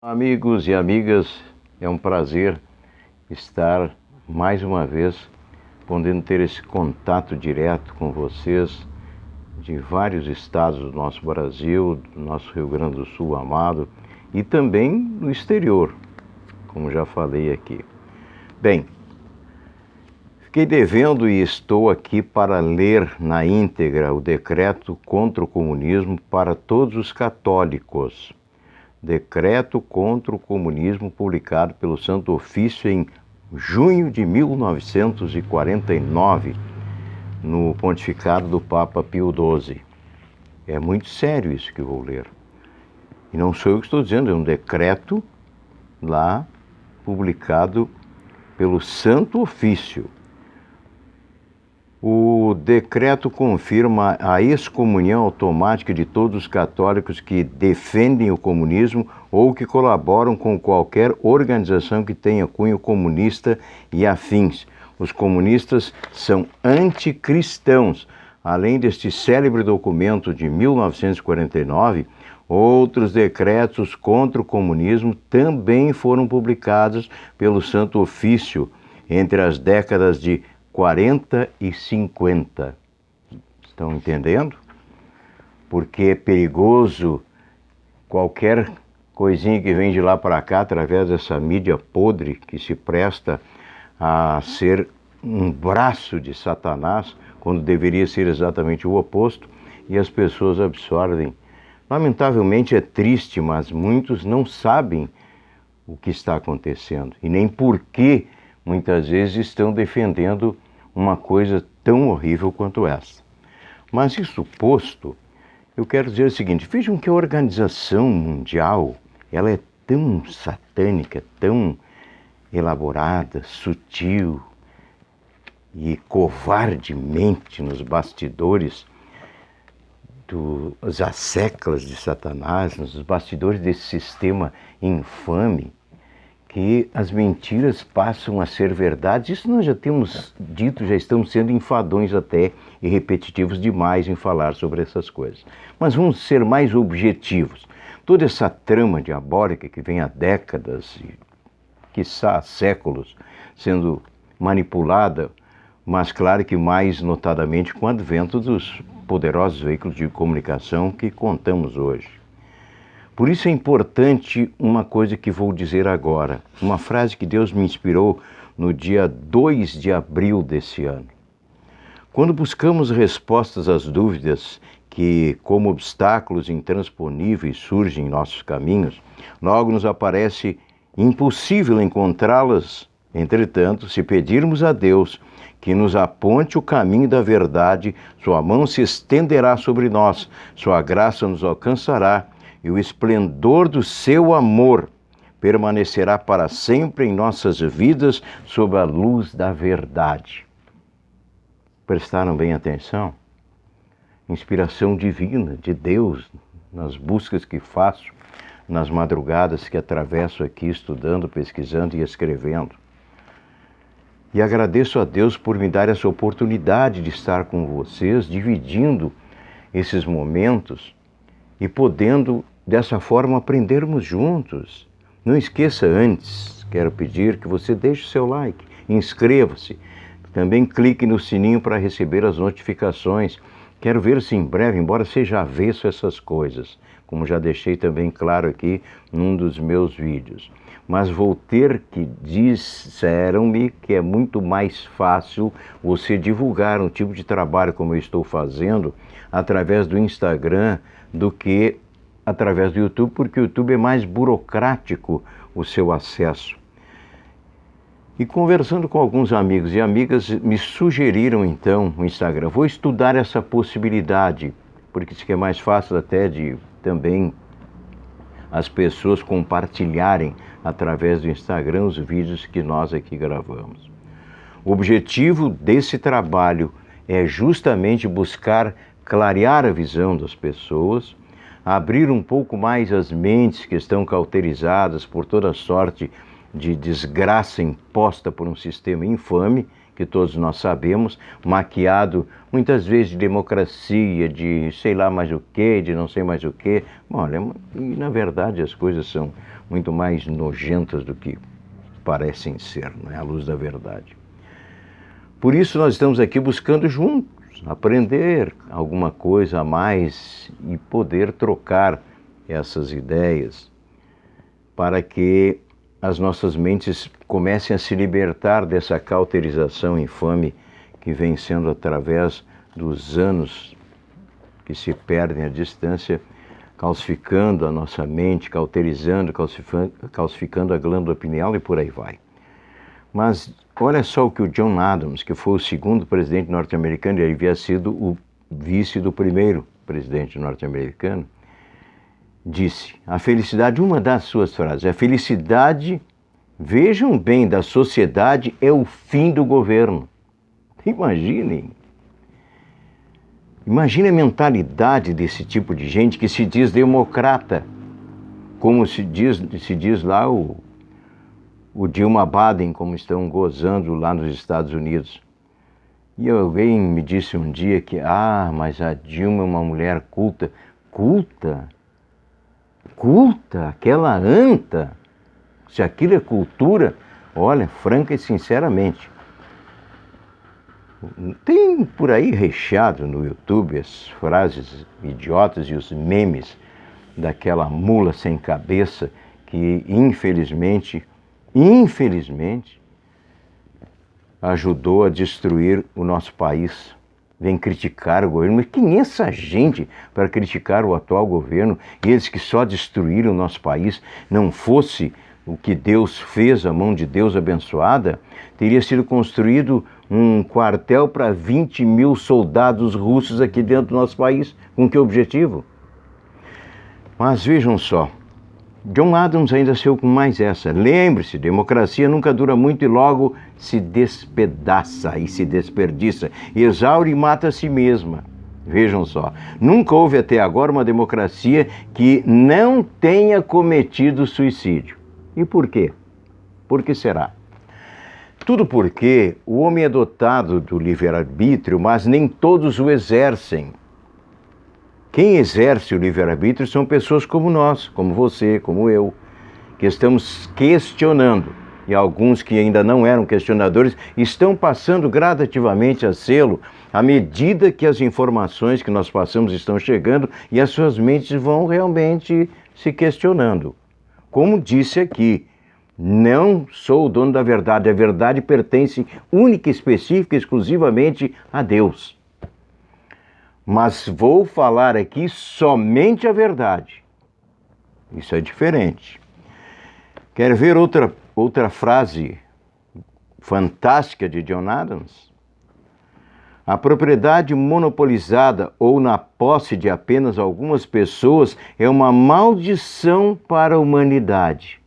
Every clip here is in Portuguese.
Amigos e amigas, é um prazer estar mais uma vez podendo ter esse contato direto com vocês de vários estados do nosso Brasil, do nosso Rio Grande do Sul amado e também no exterior, como já falei aqui. Bem, fiquei devendo e estou aqui para ler na íntegra o decreto contra o comunismo para todos os católicos. Decreto contra o comunismo publicado pelo Santo Ofício em junho de 1949, no pontificado do Papa Pio XII. É muito sério isso que eu vou ler. E não sou eu que estou dizendo, é um decreto lá publicado pelo Santo Ofício. O decreto confirma a excomunhão automática de todos os católicos que defendem o comunismo ou que colaboram com qualquer organização que tenha cunho comunista e afins. Os comunistas são anticristãos. Além deste célebre documento de 1949, outros decretos contra o comunismo também foram publicados pelo Santo Ofício entre as décadas de 40 e 50. Estão entendendo? Porque é perigoso qualquer coisinha que vem de lá para cá, através dessa mídia podre que se presta a ser um braço de Satanás, quando deveria ser exatamente o oposto, e as pessoas absorvem. Lamentavelmente é triste, mas muitos não sabem o que está acontecendo e nem por que muitas vezes estão defendendo uma coisa tão horrível quanto essa. Mas isso posto, eu quero dizer o seguinte: vejam que a organização mundial, ela é tão satânica, tão elaborada, sutil e covardemente nos bastidores das asseclas de Satanás, nos bastidores desse sistema infame, que as mentiras passam a ser verdades. Isso nós já temos dito, já estamos sendo enfadões até e repetitivos demais em falar sobre essas coisas. Mas vamos ser mais objetivos. Toda essa trama diabólica que vem há décadas e, quiçá, há séculos, sendo manipulada, mas claro que mais notadamente com o advento dos poderosos veículos de comunicação que contamos hoje. Por isso é importante uma coisa que vou dizer agora, uma frase que Deus me inspirou no dia 2 de abril desse ano. Quando buscamos respostas às dúvidas que, como obstáculos intransponíveis, surgem em nossos caminhos, logo nos aparece impossível encontrá-las. Entretanto, se pedirmos a Deus que nos aponte o caminho da verdade, sua mão se estenderá sobre nós, sua graça nos alcançará, e o esplendor do seu amor permanecerá para sempre em nossas vidas sob a luz da verdade. Prestaram bem atenção? Inspiração divina de Deus nas buscas que faço, nas madrugadas que atravesso aqui estudando, pesquisando e escrevendo. E agradeço a Deus por me dar essa oportunidade de estar com vocês, dividindo esses momentos e podendo, dessa forma, aprendermos juntos. Não esqueça antes, quero pedir que você deixe o seu like, inscreva-se, também clique no sininho para receber as notificações. Quero ver se em breve, embora seja avesso a essas coisas, como já deixei também claro aqui num dos meus vídeos. Mas vou ter que, disseram-me que é muito mais fácil você divulgar um tipo de trabalho como eu estou fazendo através do Instagram do que através do YouTube, porque o YouTube é mais burocrático o seu acesso. E conversando com alguns amigos e amigas, me sugeriram então o Instagram. Vou estudar essa possibilidade, porque isso que é mais fácil até de também as pessoas compartilharem através do Instagram os vídeos que nós aqui gravamos. O objetivo desse trabalho é justamente buscar clarear a visão das pessoas, abrir um pouco mais as mentes que estão cauterizadas por toda sorte de desgraça imposta por um sistema infame, que todos nós sabemos, maquiado muitas vezes de democracia, de sei lá mais o que, de não sei mais o que. Olha, e na verdade as coisas são muito mais nojentas do que parecem ser, não é? À luz da verdade. Por isso nós estamos aqui buscando juntos aprender alguma coisa a mais e poder trocar essas ideias para que as nossas mentes comecem a se libertar dessa cauterização infame que vem sendo através dos anos que se perdem à distância, calcificando a nossa mente, cauterizando, calcificando a glândula pineal e por aí vai. Mas olha só o que o John Adams, que foi o segundo presidente norte-americano, ele havia sido o vice do primeiro presidente norte-americano, disse, a felicidade, uma das suas frases, a felicidade, vejam bem, da sociedade é o fim do governo. Imaginem. Imagine a mentalidade desse tipo de gente que se diz democrata, como se diz lá o Dilma Baden, como estão gozando lá nos Estados Unidos. E alguém me disse um dia que, mas a Dilma é uma mulher culta. Culta? Culta? Aquela anta? Se aquilo é cultura, olha, franca e sinceramente, tem por aí recheado no YouTube as frases idiotas e os memes daquela mula sem cabeça que infelizmente, ajudou a destruir o nosso país. Vem criticar o governo, mas quem é essa gente para criticar o atual governo? E eles que só destruíram o nosso país, não fosse o que Deus fez, a mão de Deus abençoada, teria sido construído um quartel para 20 mil soldados russos aqui dentro do nosso país. Com que objetivo? Mas vejam só, John Adams ainda saiu com mais essa. Lembre-se, democracia nunca dura muito e logo se despedaça e se desperdiça, exaure e mata a si mesma. Vejam só, nunca houve até agora uma democracia que não tenha cometido suicídio. E por quê? Por que será? Tudo porque o homem é dotado do livre-arbítrio, mas nem todos o exercem. Quem exerce o livre-arbítrio são pessoas como nós, como você, como eu, que estamos questionando. E alguns que ainda não eram questionadores estão passando gradativamente a sê-lo à medida que as informações que nós passamos estão chegando e as suas mentes vão realmente se questionando. Como disse aqui, não sou o dono da verdade, a verdade pertence única, específica, exclusivamente a Deus. Mas vou falar aqui somente a verdade. Isso é diferente. Quer ver outra frase fantástica de John Adams? A propriedade monopolizada ou na posse de apenas algumas pessoas é uma maldição para a humanidade.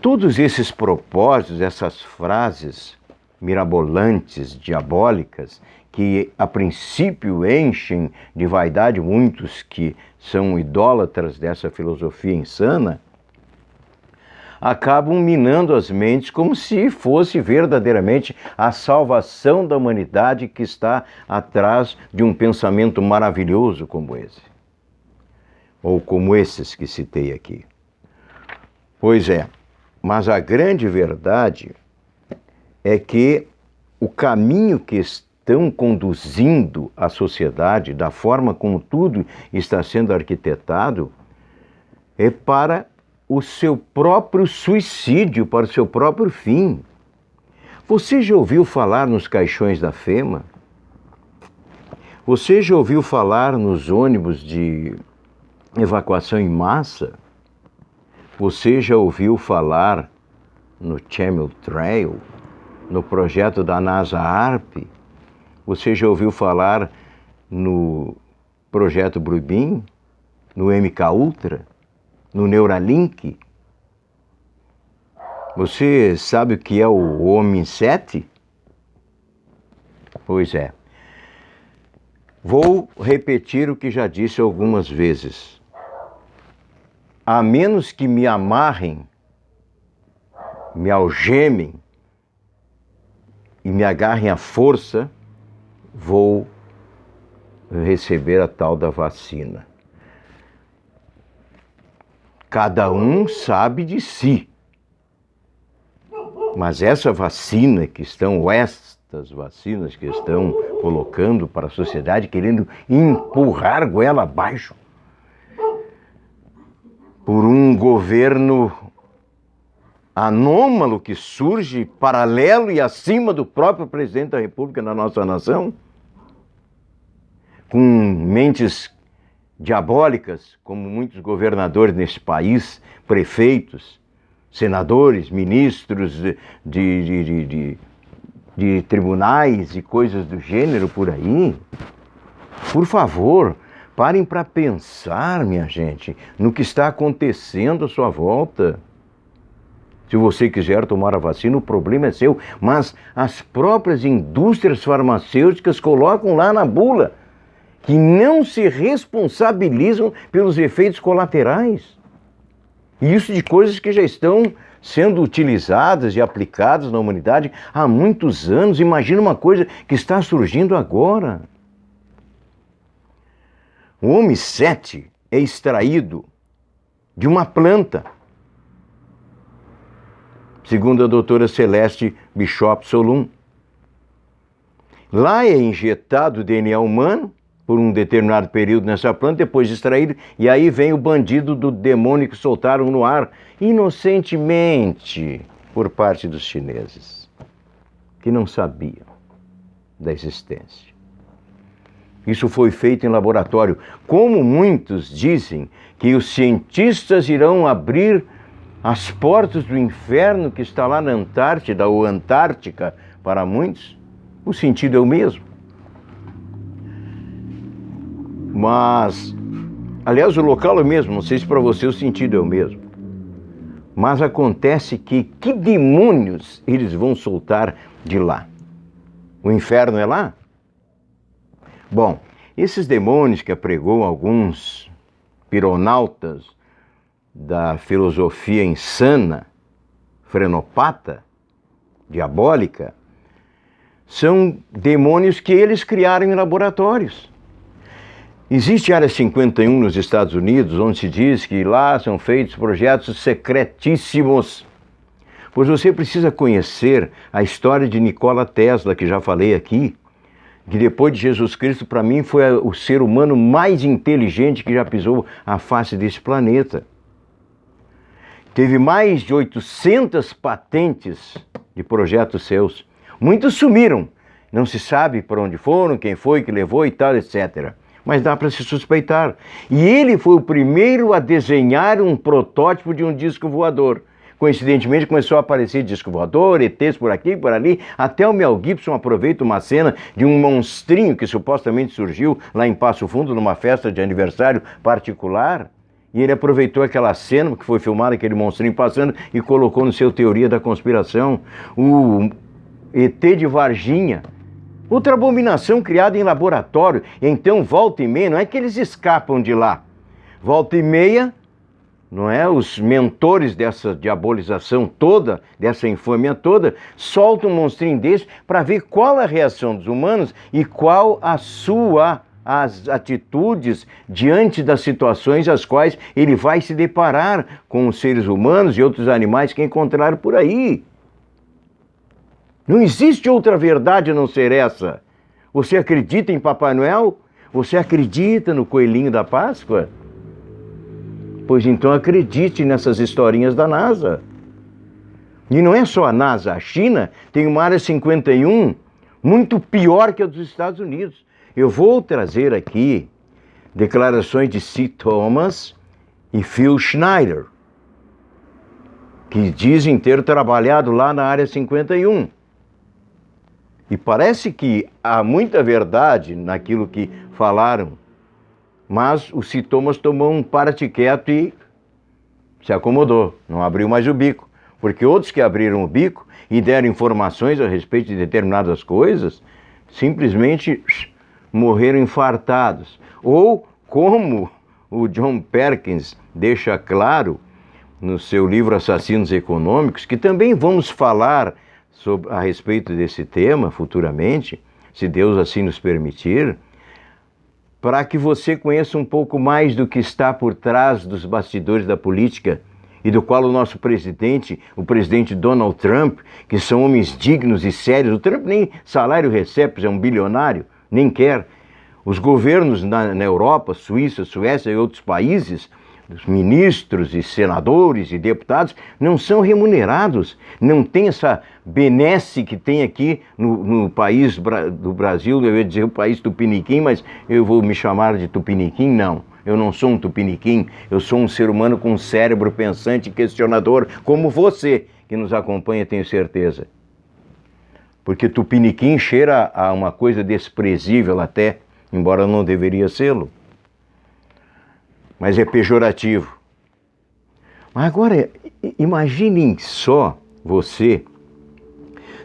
Todos esses propósitos, essas frases mirabolantes, diabólicas, que a princípio enchem de vaidade muitos que são idólatras dessa filosofia insana, acabam minando as mentes como se fosse verdadeiramente a salvação da humanidade que está atrás de um pensamento maravilhoso como esse, ou como esses que citei aqui. Pois é, mas a grande verdade é que o caminho que estão conduzindo a sociedade, da forma como tudo está sendo arquitetado, é para o seu próprio suicídio, para o seu próprio fim. Você já ouviu falar nos caixões da FEMA? Você já ouviu falar nos ônibus de evacuação em massa? Você já ouviu falar no Chemtrail, no projeto da NASA ARP? Você já ouviu falar no projeto Bluebeam, no MK Ultra, no Neuralink? Você sabe o que é o Homem 7? Pois é. Vou repetir o que já disse algumas vezes. A menos que me amarrem, me algemem, e me agarrem à força, vou receber a tal da vacina. Cada um sabe de si. Mas essa vacina que estão, estas vacinas que estão colocando para a sociedade, querendo empurrar goela abaixo por um governo anômalo que surge paralelo e acima do próprio presidente da República na nossa nação, com mentes diabólicas, como muitos governadores nesse país, prefeitos, senadores, ministros de tribunais e coisas do gênero por aí. Por favor, parem para pensar, minha gente, no que está acontecendo à sua volta. Se você quiser tomar a vacina, o problema é seu, mas as próprias indústrias farmacêuticas colocam lá na bula que não se responsabilizam pelos efeitos colaterais. E isso de coisas que já estão sendo utilizadas e aplicadas na humanidade há muitos anos. Imagina uma coisa que está surgindo agora. O OMI-7 é extraído de uma planta, segundo a doutora Celeste Bishop Solum. Lá é injetado o DNA humano por um determinado período nessa planta, depois extraído, e aí vem o bandido do demônio que soltaram no ar, inocentemente, por parte dos chineses, que não sabiam da existência. Isso foi feito em laboratório. Como muitos dizem que os cientistas irão abrir as portas do inferno que está lá na Antártida, ou Antártica, para muitos, o sentido é o mesmo. Mas, aliás, o local é o mesmo, não sei se para você o sentido é o mesmo. Mas acontece que demônios eles vão soltar de lá? O inferno é lá? Bom, esses demônios que apregou alguns pironautas da filosofia insana, frenopata, diabólica, são demônios que eles criaram em laboratórios. Existe a Área 51 nos Estados Unidos, onde se diz que lá são feitos projetos secretíssimos. Pois você precisa conhecer a história de Nikola Tesla, que já falei aqui, que depois de Jesus Cristo, para mim, foi o ser humano mais inteligente que já pisou a face desse planeta. Teve mais de 800 patentes de projetos seus. Muitos sumiram. Não se sabe para onde foram, quem foi que levou e tal, etc. Mas dá para se suspeitar. E ele foi o primeiro a desenhar um protótipo de um disco voador. Coincidentemente começou a aparecer disco voador, ETs por aqui, por ali, até o Mel Gibson aproveita uma cena de um monstrinho que supostamente surgiu lá em Passo Fundo, numa festa de aniversário particular, e ele aproveitou aquela cena que foi filmada, aquele monstrinho passando, e colocou no seu Teoria da Conspiração. O ET de Varginha, outra abominação criada em laboratório. Então, volta e meia, não é que eles escapam de lá. Volta e meia, não é? Os mentores dessa diabolização toda, dessa infâmia toda, soltam um monstrinho desse para ver qual a reação dos humanos e qual as atitudes diante das situações às quais ele vai se deparar com os seres humanos e outros animais que encontraram por aí. Não existe outra verdade a não ser essa. Você acredita em Papai Noel? Você acredita no Coelhinho da Páscoa? Pois então acredite nessas historinhas da NASA. E não é só a NASA, a China tem uma Área 51 muito pior que a dos Estados Unidos. Eu vou trazer aqui declarações de C. Thomas e Phil Schneider, que dizem ter trabalhado lá na Área 51. E parece que há muita verdade naquilo que falaram, mas o C. Thomas tomou um para-te quieto e se acomodou, não abriu mais o bico. Porque outros que abriram o bico e deram informações a respeito de determinadas coisas, simplesmente morreram infartados. Ou, como o John Perkins deixa claro no seu livro Assassinos Econômicos, que também vamos falar a respeito desse tema futuramente, se Deus assim nos permitir, para que você conheça um pouco mais do que está por trás dos bastidores da política e do qual o nosso presidente, o presidente Donald Trump, que são homens dignos e sérios. O Trump nem salário recebe, é um bilionário, nem quer. Os governos na Europa, Suíça, Suécia e outros países, os ministros e senadores e deputados não são remunerados, não tem essa benesse que tem aqui no país do Brasil. Eu ia dizer o país tupiniquim, mas eu vou me chamar de tupiniquim? Não, eu não sou um tupiniquim, eu sou um ser humano com um cérebro pensante e questionador, como você que nos acompanha, tenho certeza. Porque tupiniquim cheira a uma coisa desprezível até, embora não deveria sê-lo. Mas é pejorativo. Mas agora, imaginem só você,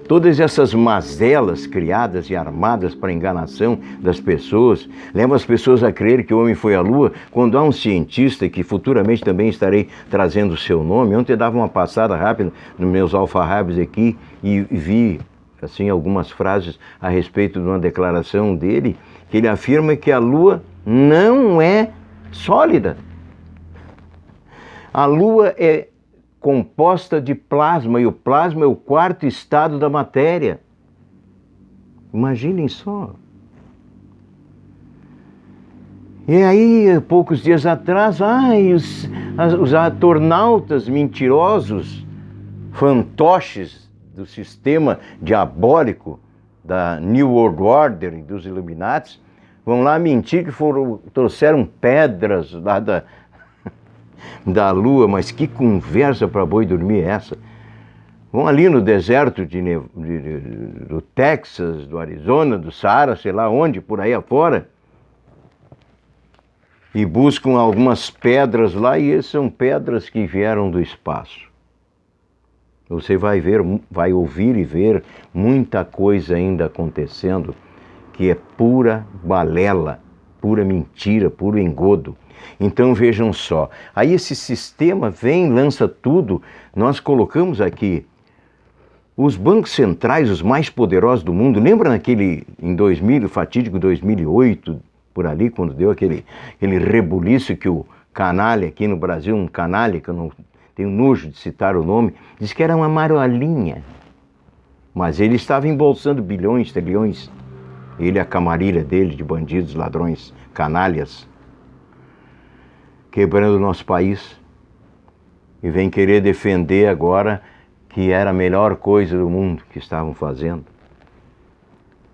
todas essas mazelas criadas e armadas para a enganação das pessoas, levam as pessoas a crer que o homem foi à Lua, quando há um cientista, que futuramente também estarei trazendo o seu nome. Ontem eu dava uma passada rápida nos meus alfarrábios aqui e vi assim, algumas frases a respeito de uma declaração dele, que ele afirma que a Lua não é sólida. A Lua é composta de plasma, e o plasma é o quarto estado da matéria. Imaginem só. E aí, poucos dias atrás, os atornautas mentirosos, fantoches do sistema diabólico da New World Order e dos Illuminati, vão lá mentir que trouxeram pedras lá da Lua. Mas que conversa para boi dormir é essa? Vão ali no deserto do Texas, do Arizona, do Saara, sei lá onde, por aí afora, e buscam algumas pedras lá, e essas são pedras que vieram do espaço. Você vai ouvir e ver muita coisa ainda acontecendo que é pura balela, pura mentira, puro engodo. Então vejam só, aí esse sistema vem, lança tudo. Nós colocamos aqui os bancos centrais, os mais poderosos do mundo. Lembra naquele, em 2000, fatídico 2008, por ali, quando deu aquele rebuliço que o canalha aqui no Brasil, um canalha que eu não tenho nojo de citar o nome, disse que era uma marolinha, mas ele estava embolsando bilhões, trilhões. Ele e a camarilha dele de bandidos, ladrões, canalhas, quebrando o nosso país, e vem querer defender agora que era a melhor coisa do mundo que estavam fazendo.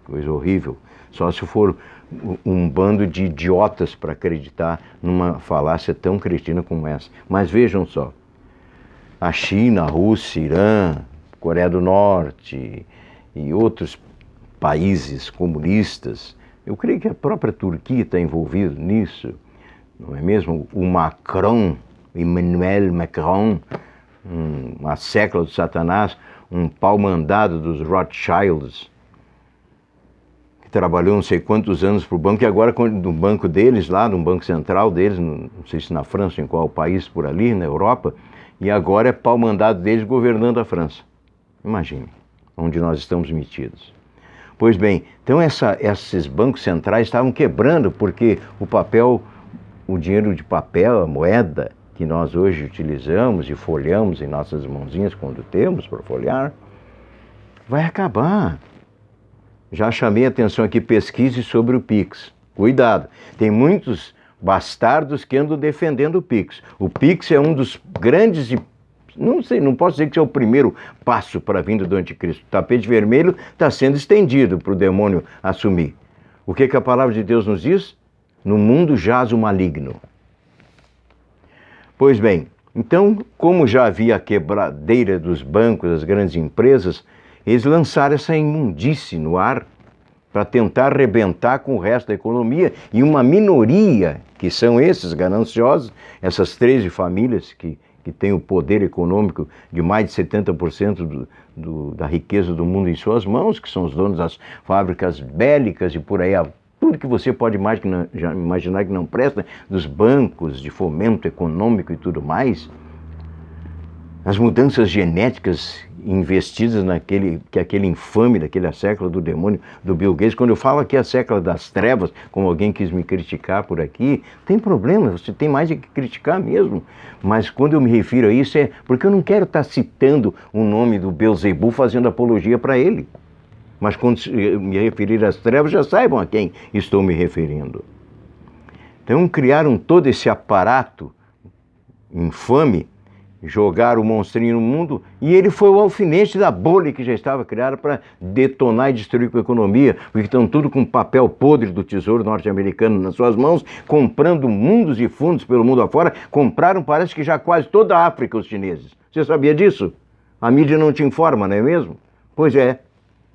Coisa horrível. Só se for um bando de idiotas para acreditar numa falácia tão cretina como essa. Mas vejam só, a China, a Rússia, Irã, Coreia do Norte e outros países comunistas, eu creio que a própria Turquia está envolvida nisso, não é mesmo? O Macron, Emmanuel Macron, uma sécula do Satanás, um pau-mandado dos Rothschilds, que trabalhou não sei quantos anos para o banco, e agora no banco deles, lá no banco central deles, não sei se na França, em qual país por ali, na Europa, e agora é pau-mandado deles governando a França. Imagine onde nós estamos metidos. Pois bem, então esses bancos centrais estavam quebrando, porque o dinheiro de papel, a moeda que nós hoje utilizamos e folheamos em nossas mãozinhas quando temos para folhear, vai acabar. Já chamei a atenção aqui, pesquise sobre o Pix. Cuidado, tem muitos bastardos que andam defendendo o Pix. O Pix é um dos grandes e não posso dizer que é o primeiro passo para a vinda do anticristo. O tapete vermelho está sendo estendido para o demônio assumir. O que a palavra de Deus nos diz? No mundo jaz o maligno. Pois bem, então, como já havia a quebradeira dos bancos, das grandes empresas, eles lançaram essa imundície no ar para tentar arrebentar com o resto da economia, e uma minoria, que são esses gananciosos, essas 13 famílias que têm o poder econômico de mais de 70% da riqueza do mundo em suas mãos, que são os donos das fábricas bélicas e por aí, tudo que você pode imaginar que não presta, dos bancos de fomento econômico e tudo mais. As mudanças genéticas investidas aquele infame daquele século do demônio do Bill Gates. Quando eu falo aqui a século das trevas, como alguém quis me criticar por aqui, tem problema, você tem mais de que criticar mesmo. Mas quando eu me refiro a isso é porque eu não quero estar citando o nome do Beelzebub fazendo apologia para ele. Mas quando me referir às trevas, já saibam a quem estou me referindo. Então criaram todo esse aparato infame, jogaram o monstrinho no mundo, e ele foi o alfinete da bolha que já estava criada para detonar e destruir com a economia, porque estão tudo com papel podre do tesouro norte-americano nas suas mãos, comprando mundos e fundos pelo mundo afora. Compraram, parece que já quase toda a África, os chineses. Você sabia disso? A mídia não te informa, não é mesmo? Pois é,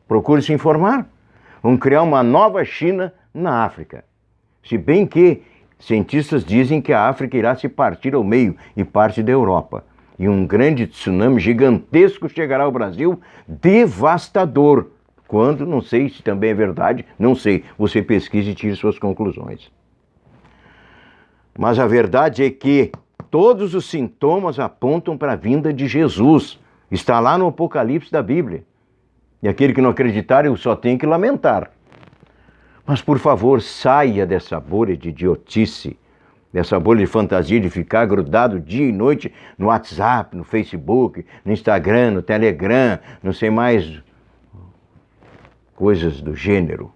procure se informar. Vão criar uma nova China na África. Se bem que cientistas dizem que a África irá se partir ao meio e parte da Europa. E um grande tsunami gigantesco chegará ao Brasil, devastador. Quando, não sei se também é verdade, não sei. Você pesquise e tire suas conclusões. Mas a verdade é que todos os sintomas apontam para a vinda de Jesus. Está lá no Apocalipse da Bíblia. E aquele que não acreditar, eu só tenho que lamentar. Mas, por favor, saia dessa bolha de idiotice, dessa bolha de fantasia de ficar grudado dia e noite no WhatsApp, no Facebook, no Instagram, no Telegram, não sei mais, coisas do gênero,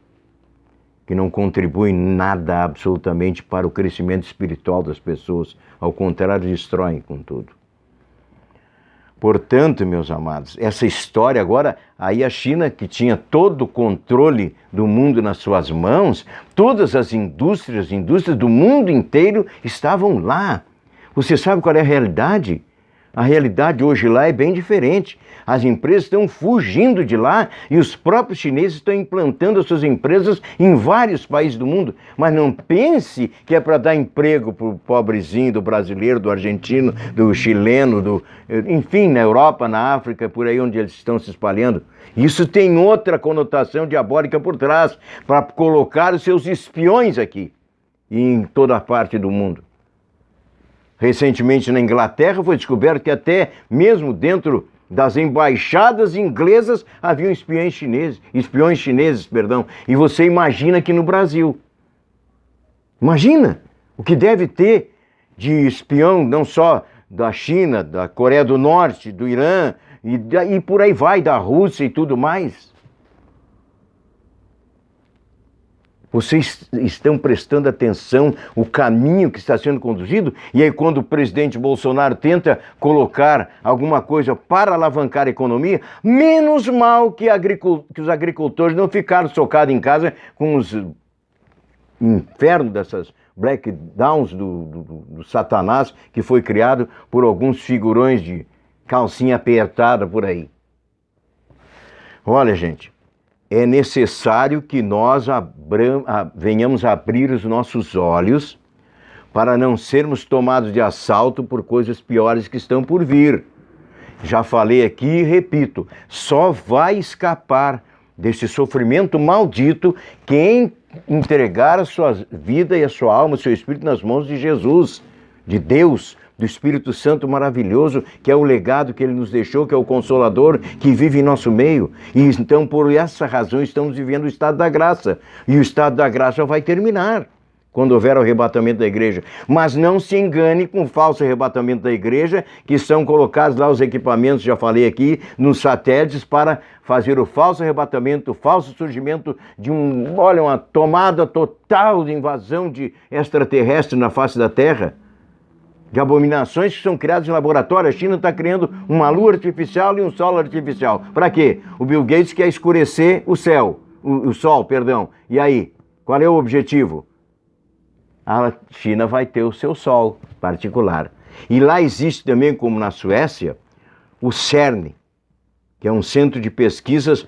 que não contribuem nada absolutamente para o crescimento espiritual das pessoas, ao contrário, destroem com tudo. Portanto, meus amados, essa história agora, aí a China, que tinha todo o controle do mundo nas suas mãos, todas as indústrias do mundo inteiro estavam lá. Você sabe qual é a realidade? A realidade hoje lá é bem diferente. As empresas estão fugindo de lá e os próprios chineses estão implantando as suas empresas em vários países do mundo. Mas não pense que é para dar emprego para o pobrezinho do brasileiro, do argentino, do chileno, enfim, na Europa, na África, por aí onde eles estão se espalhando. Isso tem outra conotação diabólica por trás, para colocar os seus espiões aqui e em toda a parte do mundo. Recentemente na Inglaterra foi descoberto que até mesmo dentro das embaixadas inglesas haviam espiões chineses, e você imagina aqui no Brasil. Imagina o que deve ter de espião não só da China, da Coreia do Norte, do Irã, e por aí vai, da Rússia e tudo mais. Vocês estão prestando atenção o caminho que está sendo conduzido? E aí quando o presidente Bolsonaro tenta colocar alguma coisa para alavancar a economia, menos mal que os agricultores não ficaram socados em casa com os infernos dessas black downs do Satanás que foi criado por alguns figurões de calcinha apertada por aí. Olha, gente, é necessário que nós venhamos a abrir os nossos olhos para não sermos tomados de assalto por coisas piores que estão por vir. Já falei aqui e repito, só vai escapar desse sofrimento maldito quem entregar a sua vida e a sua alma, o seu espírito nas mãos de Jesus, de Deus, do Espírito Santo maravilhoso, que é o legado que Ele nos deixou, que é o Consolador, que vive em nosso meio. E então, por essa razão, estamos vivendo o estado da graça. E o estado da graça vai terminar quando houver o arrebatamento da igreja. Mas não se engane com o falso arrebatamento da igreja, que são colocados lá os equipamentos, já falei aqui, nos satélites para fazer o falso arrebatamento, o falso surgimento de uma tomada total de invasão de extraterrestre na face da Terra. De abominações que são criadas em laboratório. A China está criando uma lua artificial e um sol artificial. Para quê? O Bill Gates quer escurecer o sol. E aí, qual é o objetivo? A China vai ter o seu sol particular. E lá existe também, como na Suécia, o CERN, que é um centro de pesquisas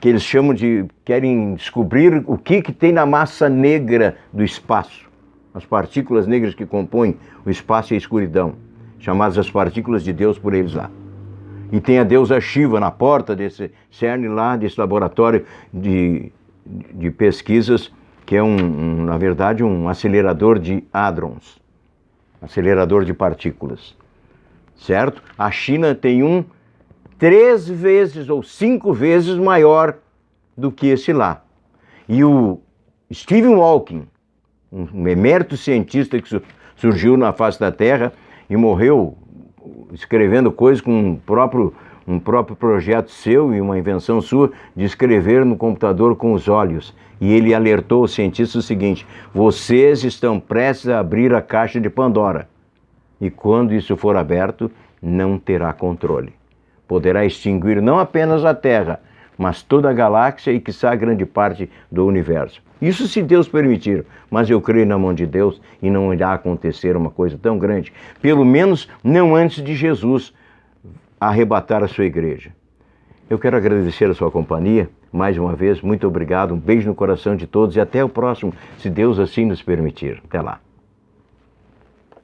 que eles chamam querem descobrir o que tem na massa negra do espaço. As partículas negras que compõem o espaço e a escuridão, chamadas as partículas de Deus por eles lá. E tem a deusa Shiva na porta desse CERN lá, desse laboratório de pesquisas, que é na verdade um acelerador de hadrons, acelerador de partículas, certo? A China tem um 3 vezes ou 5 vezes maior do que esse lá. E o Stephen Hawking, um emérito cientista que surgiu na face da Terra e morreu escrevendo coisas com um próprio projeto seu e uma invenção sua de escrever no computador com os olhos. E ele alertou os cientistas o seguinte: vocês estão prestes a abrir a caixa de Pandora. E quando isso for aberto, não terá controle. Poderá extinguir não apenas a Terra, mas toda a galáxia e, quiçá, grande parte do universo. Isso se Deus permitir, mas eu creio na mão de Deus e não irá acontecer uma coisa tão grande, pelo menos não antes de Jesus arrebatar a sua igreja. Eu quero agradecer a sua companhia, mais uma vez, muito obrigado, um beijo no coração de todos e até o próximo, se Deus assim nos permitir. Até lá.